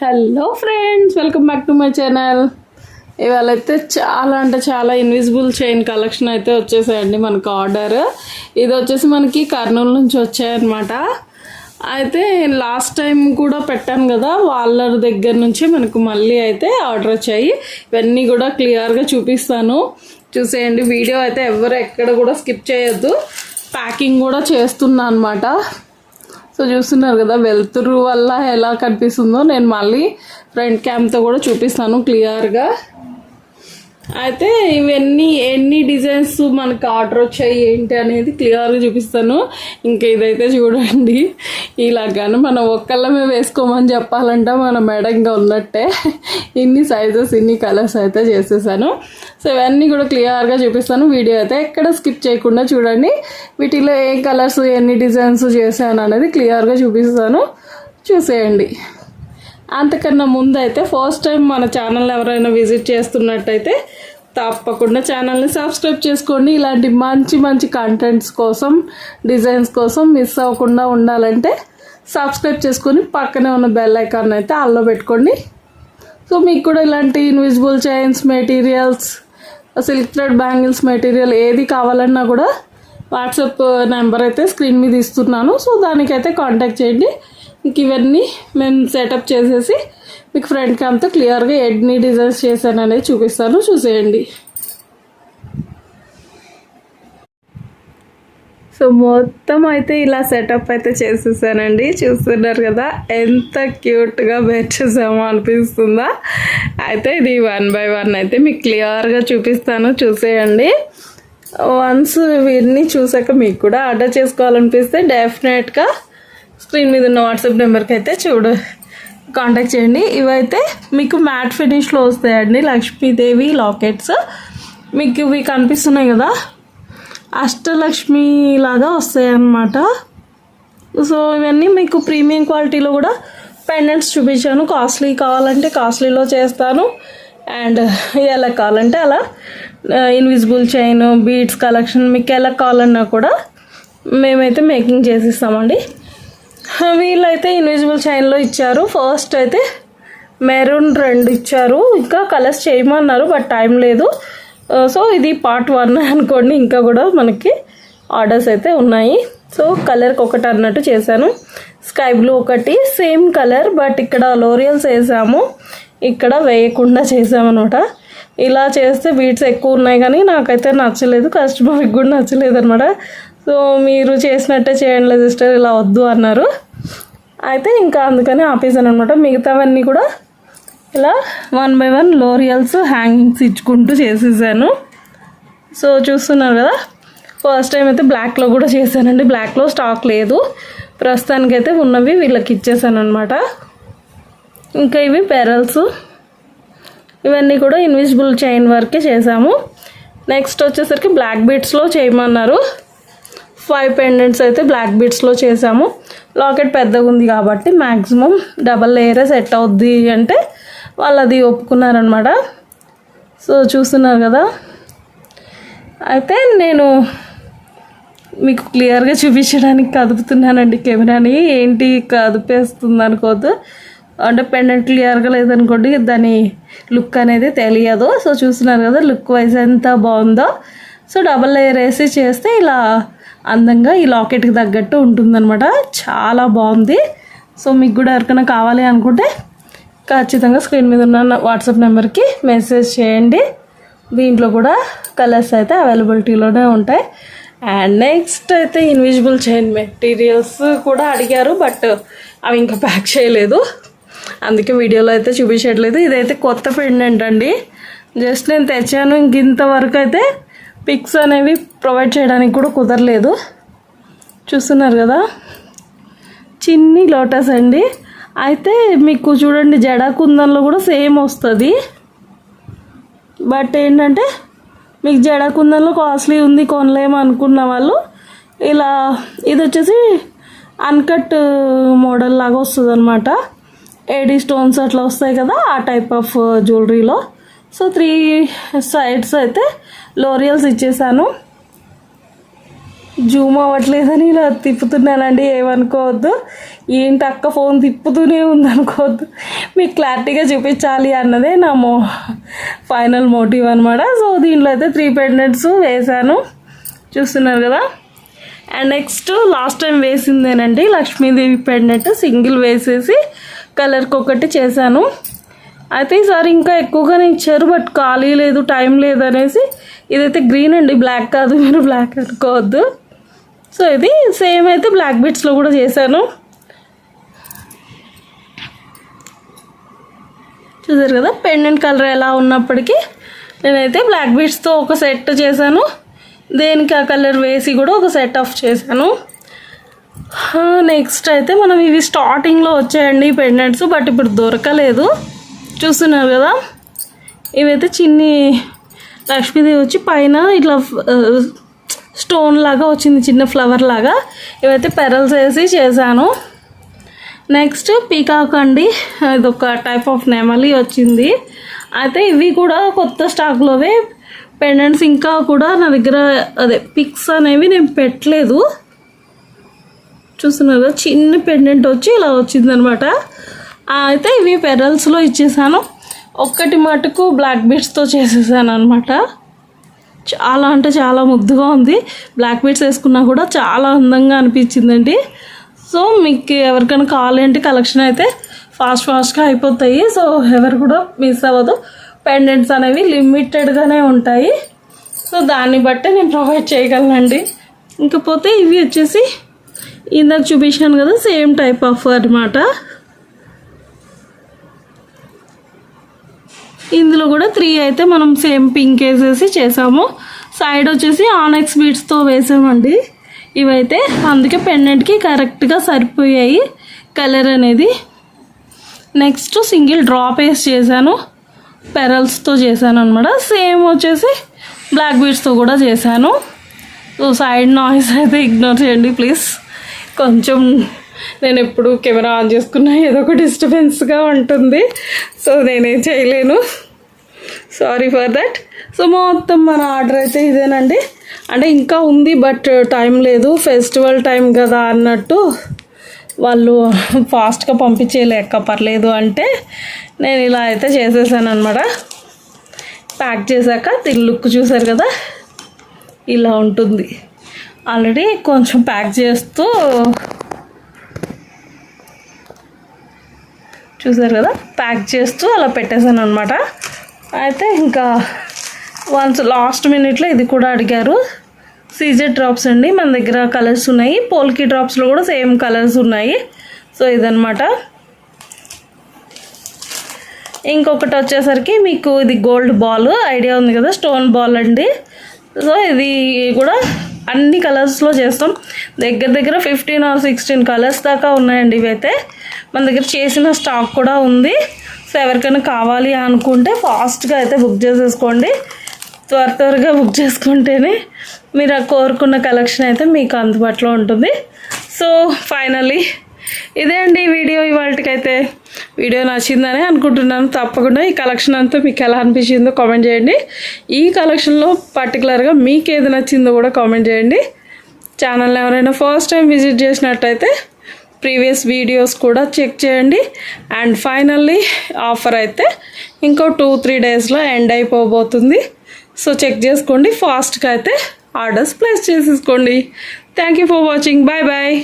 Hello friends, welcome back to my channel. ఇవాళ అయితే చాలా అంటే చాలా ఇన్విజిబుల్ చైన్ కలెక్షన్ అయితే వచ్చేసాయండి మనకు ఆర్డర్. ఇది వచ్చేసి మనకి కర్నూలు నుంచి వచ్చాయన్నమాట. అయితే లాస్ట్ టైం కూడా పెట్టాను కదా, వాళ్ళ దగ్గర నుంచి మనకు మళ్ళీ అయితే ఆర్డర్ వచ్చాయి. ఇవన్నీ కూడా క్లియర్గా చూపిస్తాను, చూసేయండి. వీడియో అయితే ఎవరు ఎక్కడ కూడా స్కిప్ చేయొద్దు. ప్యాకింగ్ కూడా చేస్తున్నా అనమాట. సో చూస్తున్నారు కదా, వెలుతురు వల్ల ఎలా కనిపిస్తుందో నేను మళ్ళీ ఫ్రంట్ క్యామ్తో కూడా చూపిస్తాను క్లియర్గా. అయితే ఇవన్నీ ఎన్ని డిజైన్స్ మనకు ఆర్డర్ వచ్చాయి ఏంటి అనేది క్లియర్గా చూపిస్తాను. ఇంకా ఇదైతే చూడండి, ఇలాగానే మనం ఒక్కళ్ళమే వేసుకోమని చెప్పాలంటే మన మెడ ఇంకా ఉన్నట్టే. ఇన్ని సైజెస్ ఇన్ని కలర్స్ అయితే చేసేసాను. సో ఇవన్నీ కూడా క్లియర్గా చూపిస్తాను. వీడియో అయితే ఎక్కడ స్కిప్ చేయకుండా చూడండి. వీటిలో ఏ కలర్స్ ఎన్ని డిజైన్స్ చేశాను అనేది క్లియర్గా చూపిస్తాను, చూసేయండి. అంతకన్నా ముందు అయితే ఫస్ట్ టైం మన ఛానల్ ఎవరైనా విజిట్ చేస్తున్నట్టయితే తప్పకుండా ఛానల్ని సబ్స్క్రైబ్ చేసుకోండి. ఇలాంటి మంచి మంచి కంటెంట్స్ కోసం, డిజైన్స్ కోసం మిస్ అవ్వకుండా ఉండాలంటే సబ్స్క్రైబ్ చేసుకొని పక్కనే ఉన్న బెల్ ఐకాన్ అయితే ఆల్లో పెట్టుకోండి. సో మీకు కూడా ఇలాంటి invisible chains materials, silk thread bangles material ఏది కావాలన్నా కూడా వాట్సాప్ నెంబర్ అయితే స్క్రీన్ మీద ఇస్తున్నాను. సో దానికైతే కాంటాక్ట్ చేయండి. ఇంక ఇవన్నీ మేము సెటప్ చేసేసి మీకు ఫ్రంట్ క్యామ్తో క్లియర్గా ఎన్ని డిజైన్స్ చేశాను అనేది చూపిస్తాను, చూసేయండి. సో మొత్తం అయితే ఇలా సెటప్ అయితే చేసేసానండి. చూస్తున్నారు కదా ఎంత క్యూట్గా వేర్ చేసామో అనిపిస్తుందా. అయితే ఇది 1 by 1 అయితే మీకు క్లియర్గా చూపిస్తాను, చూసేయండి. వన్స్ వీటిని చూసాక మీకు కూడా ఆర్డర్ చేసుకోవాలనిపిస్తే డెఫినెట్గా స్క్రీన్ మీద ఉన్న వాట్సాప్ నెంబర్కి అయితే కాంటాక్ట్ చేయండి. ఇవైతే మీకు మ్యాట్ ఫినిష్లో వస్తాయండి, లక్ష్మీదేవి లాకెట్స్. మీకు ఇవి కనిపిస్తున్నాయి కదా, అష్టలక్ష్మి లాగా వస్తాయి అన్నమాట. సో ఇవన్నీ మీకు ప్రీమియం క్వాలిటీలో కూడా పెండెంట్స్ చూపించాను. కాస్ట్లీ కావాలంటే కాస్ట్లీలో చేస్తాను, అండ్ ఎలా కావాలంటే అలా ఇన్విజిబుల్ చైన్ బీడ్స్ కలెక్షన్ మీకు ఎలా కావాలన్నా కూడా మేమైతే మేకింగ్ చేసిస్తామండి. వీళ్ళైతే ఇన్విజిబుల్ చైన్లో ఇచ్చారు. ఫస్ట్ అయితే మెరూన్ 2 ఇచ్చారు, ఇంకా కలర్స్ చేయమన్నారు బట్ టైం లేదు. సో ఇది పార్ట్ 1 అనుకోండి, ఇంకా కూడా మనకి ఆర్డర్స్ అయితే ఉన్నాయి. సో కలర్కి ఒకటి అన్నట్టు చేశాను. స్కై బ్లూ ఒకటి సేమ్ కలర్, బట్ ఇక్కడ లోరియల్స్ వేసాము, ఇక్కడ వేయకుండా చేసామన్నమాట. ఇలా చేస్తే బీట్స్ ఎక్కువ ఉన్నాయి కానీ నాకైతే నచ్చలేదు, కస్టమర్కి కూడా నచ్చలేదు అనమాట. సో మీరు చేసినట్టే చేయండి సిస్టర్, ఇలా వద్దు అన్నారు. అయితే ఇంకా అందుకని ఆపేసాను అనమాట. మిగతావన్నీ కూడా ఇలా 1 by 1 లోరియల్స్ హ్యాంగింగ్స్ ఇచ్చుకుంటూ చేసేసాను. సో చూస్తున్నారు కదా, ఫస్ట్ టైం అయితే బ్లాక్లో కూడా చేశానండి. బ్లాక్లో స్టాక్ లేదు, ప్రస్తుతానికైతే ఉన్నవి వీళ్ళకి ఇచ్చేసాను అనమాట. ఇంకా ఇవి పెరల్స్, ఇవన్నీ కూడా ఇన్విజిబుల్ చైన్ వర్కే చేసాము. నెక్స్ట్ వచ్చేసరికి బ్లాక్ బీడ్స్లో చేయమన్నారు. 5 పెండెంట్స్ అయితే బ్లాక్ బీడ్స్లో చేసాము. లాకెట్ పెద్దగా ఉంది కాబట్టి మ్యాక్సిమం డబల్ లేయరే సెట్ అవుద్ది అంటే వాళ్ళు అది ఒప్పుకున్నారనమాట. సో చూస్తున్నారు కదా, అయితే నేను మీకు క్లియర్గా చూపించడానికి కదుపుతున్నానండి కెమెరాని. ఏంటి కదిపేస్తుంది అనుకోవద్దు, అంటే పెండెంట్ క్లియర్గా లేదనుకోండి దాని లుక్ అనేది తెలియదు. సో చూస్తున్నారు కదా లుక్ వైజ్ ఎంత బాగుందో. సో డబల్ లేయర్ వేసి చేస్తే ఇలా అందంగా ఈ లాకెట్కి తగ్గట్టు ఉంటుందన్నమాట. చాలా బాగుంది. సో మీకు కూడా ఎవరికైనా కావాలి అనుకుంటే ఖచ్చితంగా స్క్రీన్ మీద ఉన్న వాట్సాప్ నెంబర్కి మెసేజ్ చేయండి. దీంట్లో కూడా కలర్స్ అయితే అవైలబిలిటీలోనే ఉంటాయి. అండ్ నెక్స్ట్ అయితే ఇన్విజిబుల్ చైన్ మెటీరియల్స్ కూడా అడిగారు, బట్ అవి ఇంకా ప్యాక్ చేయలేదు, అందుకే వీడియోలో అయితే చూపించట్లేదు. ఇదైతే కొత్త పెండెంట్ అండి, జస్ట్ నేను తెచ్చాను. ఇంతవరకు అయితే పిక్స్ అనేవి ప్రొవైడ్ చేయడానికి కూడా కుదరలేదు. చూస్తున్నారు కదా, చిన్ని లోటస్ అండి. అయితే మీకు చూడండి జడా కుందన్లో కూడా సేమ్ వస్తుంది, బట్ ఏంటంటే మీకు జడా కుందన్లో కాస్ట్లీ ఉంది కొనలేము అనుకున్న వాళ్ళు ఇలా ఇది వచ్చేసి అన్కట్ మోడల్ లాగా వస్తుంది అనమాట. ఏడీ స్టోన్స్ అట్లా వస్తాయి కదా, ఆ టైప్ ఆఫ్ జ్యువెలరీలో. సో 3 సైడ్స్ అయితే లోరియల్స్ ఇచ్చేసాను. జూమ్ అవ్వట్లేదని ఇలా తిప్పుతున్నానండి, ఏమనుకోవద్దు. ఏంటి అక్క ఫోన్ తిప్పుతూనే ఉందనుకోవద్దు, మీకు క్లారిటీగా చూపించాలి అన్నదే నా ఫైనల్ మోటివ్ అనమాట. సో దీంట్లో అయితే 3 పెండెంట్స్ వేశాను, చూస్తున్నారు కదా. అండ్ నెక్స్ట్ లాస్ట్ టైం వేసిందేనండి లక్ష్మీదేవి పెండెంట్, సింగిల్ వేసేసి కలర్కి ఒకటి చేశాను. అయితే ఈసారి ఇంకా ఎక్కువగానే ఇచ్చారు, బట్ ఖాళీ లేదు, టైం లేదు అనేసి ఇదైతే గ్రీన్ అండి, బ్లాక్ కాదు, మీరు బ్లాక్ అనుకోవద్దు. సో ఇది సేమ్ అయితే బ్లాక్ బీట్స్లో కూడా చేశాను, చూసారు కదా. పెండెంట్ కలర్ ఎలా ఉన్నప్పటికీ నేనైతే బ్లాక్ బీట్స్తో ఒక సెట్ చేశాను, దేనికి ఆ కలర్ వేసి కూడా ఒక సెట్ ఆఫ్ చేశాను. నెక్స్ట్ అయితే మనం ఇవి స్టార్టింగ్లో వచ్చాయండి పెండెంట్స్, బట్ ఇప్పుడు దొరకలేదు, చూస్తున్నారు కదా. ఇవైతే చిన్ని లక్ష్మీదేవి వచ్చి పైన ఇట్లా స్టోన్ లాగా వచ్చింది, చిన్న ఫ్లవర్ లాగా. ఇవైతే పెరల్స్ వేసి చేశాను. నెక్స్ట్ పీకాక్ అండి, ఇదొక టైప్ ఆఫ్ నెమలి వచ్చింది. అయితే ఇవి కూడా కొత్త స్టాక్లోవే పెండెంట్స్, ఇంకా కూడా నా దగ్గర అదే పిక్స్ అనేవి నేను పెట్టలేదు, చూస్తున్నారు. చిన్న పెండెంట్ వచ్చి ఇలా వచ్చిందనమాట. అయితే ఇవి పెరల్స్లో ఇచ్చేసాను, ఒక్కటి మటుకు బ్లాక్ బీట్స్తో చేసేసాను అనమాట. చాలా అంటే చాలా ముద్దుగా ఉంది, బ్లాక్ బీట్స్ వేసుకున్నా కూడా చాలా అందంగా అనిపించిందండి. సో మీకు ఎవరికైనా కావాలంటే కలెక్షన్ అయితే ఫాస్ట్గా అయిపోతాయి, సో ఎవరు కూడా మిస్ అవ్వదు. పెండెంట్స్ అనేవి లిమిటెడ్గానే ఉంటాయి, సో దాన్ని బట్టి నేను ప్రొవైడ్ చేయగలనండి. ఇంకపోతే ఇవి వచ్చేసి ఇందాక చూపించాను కదా, సేమ్ టైప్ ఆఫ్ అనమాట. ఇందులో కూడా 3 అయితే మనం సేమ్ పింక్ వేసేసి చేసాము. సైడ్ వచ్చేసి ఆనెక్స్ బీడ్స్తో వేసామండి ఇవైతే, అందుకే పెండెంట్కి కరెక్ట్గా సరిపోయాయి కలర్ అనేది. నెక్స్ట్ సింగిల్ డ్రాప్ వేసి చేశాను, పెరల్స్తో చేశాను అనమాట. సేమ్ వచ్చేసి బ్లాక్ బీడ్స్తో కూడా చేశాను. సో సైడ్ నాయిస్ అయితే ఇగ్నోర్ చేయండి ప్లీజ్, కొంచెం నేను ఎప్పుడు కెమెరా ఆన్ చేసుకున్నా ఏదో ఒక డిస్టర్బెన్స్గా ఉంటుంది, సో నేనేం చేయలేను, సారీ ఫర్ దట్. సో మొత్తం మన ఆర్డర్ అయితే ఇదేనండి. అంటే ఇంకా ఉంది బట్ టైం లేదు, ఫెస్టివల్ టైం కదా అన్నట్టు వాళ్ళు ఫాస్ట్గా పంపించేయలేక పర్లేదు అంటే నేను ఇలా అయితే చేసేసాను అనమాట. ప్యాక్ చేశాక దీని లుక్ చూసారు కదా, ఇలా ఉంటుంది. ఆల్రెడీ కొంచెం ప్యాక్ చేస్తూ చూసారు కదా, ప్యాక్ చేస్తూ అలా పెట్టేశాను అనమాట. అయితే ఇంకా వన్స్ లాస్ట్ మినిట్లో ఇది కూడా అడిగారు, సీజెడ్ డ్రాప్స్ అండి మన దగ్గర కలర్స్ ఉన్నాయి, పోల్కి డ్రాప్స్లో కూడా సేమ్ కలర్స్ ఉన్నాయి. సో ఇదనమాట. ఇంకొకటి వచ్చేసరికి మీకు ఇది గోల్డ్ బాల్ ఐడియా ఉంది కదా, స్టోన్ బాల్ అండి. సో ఇది కూడా అన్ని కలర్స్లో చేస్తాం, దగ్గర 15 or 16 కలర్స్ దాకా ఉన్నాయండి. ఇవైతే మన దగ్గర చేసిన స్టాక్ కూడా ఉంది. సో ఎవరికైనా కావాలి అనుకుంటే ఫాస్ట్గా అయితే బుక్ చేసేసుకోండి, త్వరగా బుక్ చేసుకుంటేనే మీరు కోరుకున్న కలెక్షన్ అయితే మీకు అందుబాటులో ఉంటుంది. సో ఫైనల్లీ ఇదే అండి వీడియో ఇవాళకైతే. వీడియో నచ్చిందని అనుకుంటున్నాను. తప్పకుండా ఈ కలెక్షన్ అంతా మీకు ఎలా అనిపించిందో కామెంట్ చేయండి. ఈ కలెక్షన్లో పర్టికులర్గా మీకు ఏది నచ్చిందో కూడా కామెంట్ చేయండి. ఛానల్ని ఎవరైనా ఫస్ట్ టైం విజిట్ చేసినట్టయితే ప్రీవియస్ వీడియోస్ కూడా చెక్ చేయండి. అండ్ ఫైనల్లీ ఆఫర్ అయితే ఇంకో 2-3 డేస్లో ఎండ్ అయిపోబోతుంది. సో చెక్ చేసుకోండి, ఫాస్ట్గా అయితే ఆర్డర్స్ ప్లేస్ చేసేసుకోండి. Thank you for watching, bye bye.